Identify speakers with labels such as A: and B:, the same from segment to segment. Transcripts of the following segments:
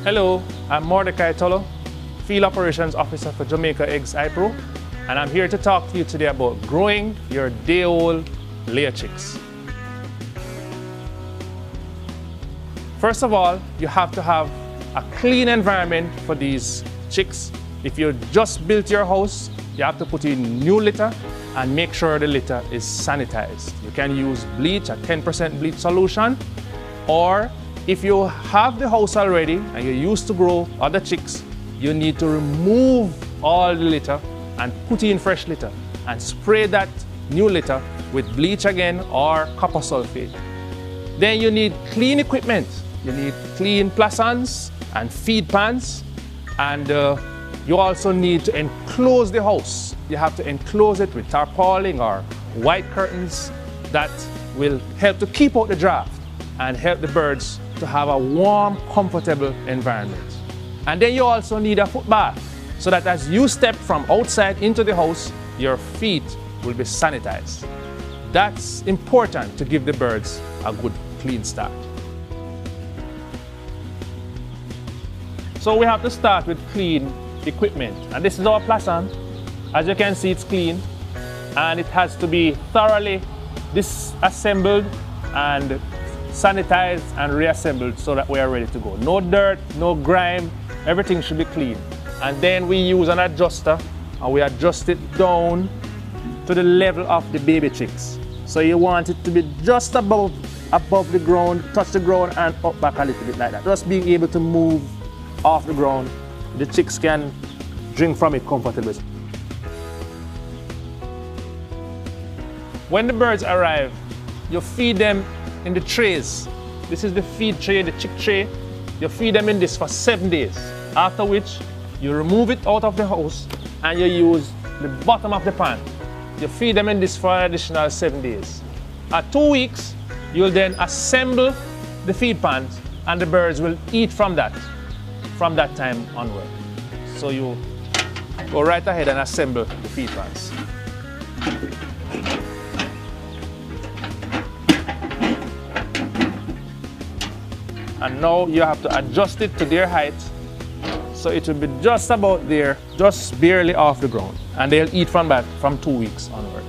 A: Hello, I'm Mordecai Tolo, Field Operations Officer for Jamaica Eggs iPro, and I'm here to talk to you today about growing your day-old layer chicks. First of all, you have to have a clean environment for these chicks. If you just built your house, you have to put in new litter and make sure the litter is sanitized. You can use bleach, a 10% bleach solution, or if you have the house already and you used to grow other chicks, you need to remove all the litter and put in fresh litter and spray that new litter with bleach again or copper sulfate. Then you need clean equipment. You need clean plasans and feed pans, and you also need to enclose the house. You have to enclose it with tarpaulin or white curtains that will help to keep out the draft and help the birds to have a warm, comfortable environment. And then you also need a foot bath so that as you step from outside into the house, your feet will be sanitized. That's important to give the birds a good, clean start. So we have to start with clean equipment. And this is our plasan. As you can see, it's clean and it has to be thoroughly disassembled and sanitized and reassembled so that we are ready to go. No dirt, no grime, everything should be clean. And then we use an adjuster and we adjust it down to the level of the baby chicks. So you want it to be just above the ground, touch the ground and up back a little bit like that. Just being able to move off the ground, the chicks can drink from it comfortably. When the birds arrive, you feed them in the trays. This is the feed tray, the chick tray. You feed them in this for 7 days, after which you remove it out of the house and you use the bottom of the pan. You feed them in this for an additional 7 days. At 2 weeks, you'll then assemble the feed pans and the birds will eat from that time onward. So you go right ahead and assemble the feed pans. And now you have to adjust it to their height, so it will be just about there, just barely off the ground. And they'll eat from that from 2 weeks onward.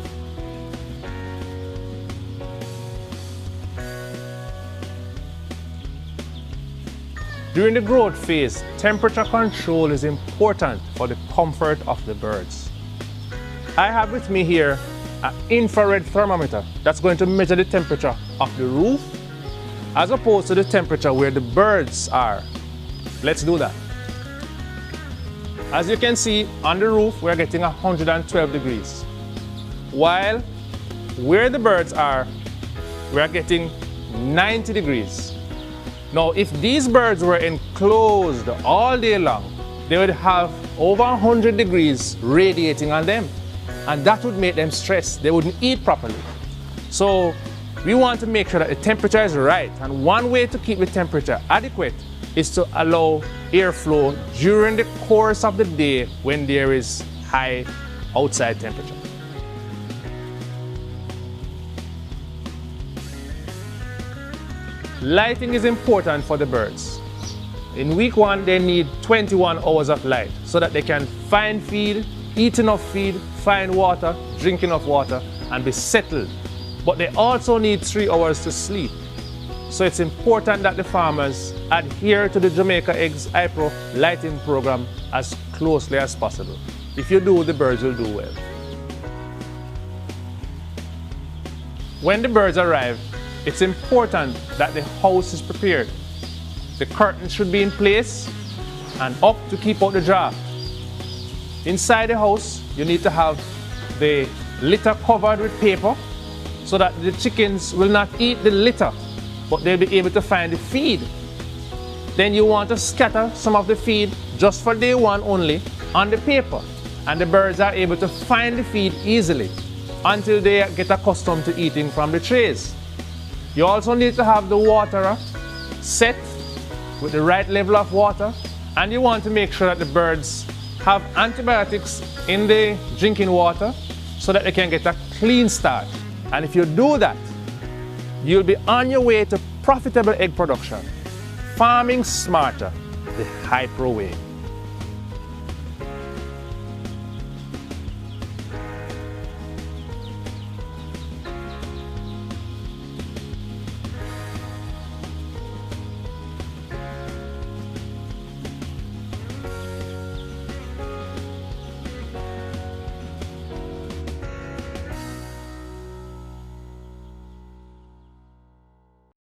A: During the growth phase, temperature control is important for the comfort of the birds. I have with me here an infrared thermometer that's going to measure the temperature of the roof as opposed to the temperature where the birds are. Let's do that. As you can see, on the roof, we're getting 112 degrees. While where the birds are, we're getting 90 degrees. Now, if these birds were enclosed all day long, they would have over 100 degrees radiating on them. And that would make them stressed. They wouldn't eat properly. So we want to make sure that the temperature is right. And one way to keep the temperature adequate is to allow airflow during the course of the day when there is high outside temperature. Lighting is important for the birds. In week 1, they need 21 hours of light so that they can find feed, eat enough feed, find water, drink enough water, and be settled. But they also need 3 hours to sleep. So it's important that the farmers adhere to the Jamaica Eggs iPro lighting program as closely as possible. If you do, the birds will do well. When the birds arrive, it's important that the house is prepared. The curtains should be in place and up to keep out the draft. Inside the house, you need to have the litter covered with paper so that the chickens will not eat the litter, but they'll be able to find the feed. Then you want to scatter some of the feed just for day 1 only on the paper, and the birds are able to find the feed easily until they get accustomed to eating from the trays. You also need to have the waterer set with the right level of water, and you want to make sure that the birds have antibiotics in the drinking water so that they can get a clean start. And if you do that, you'll be on your way to profitable egg production, farming smarter, the Hypro way.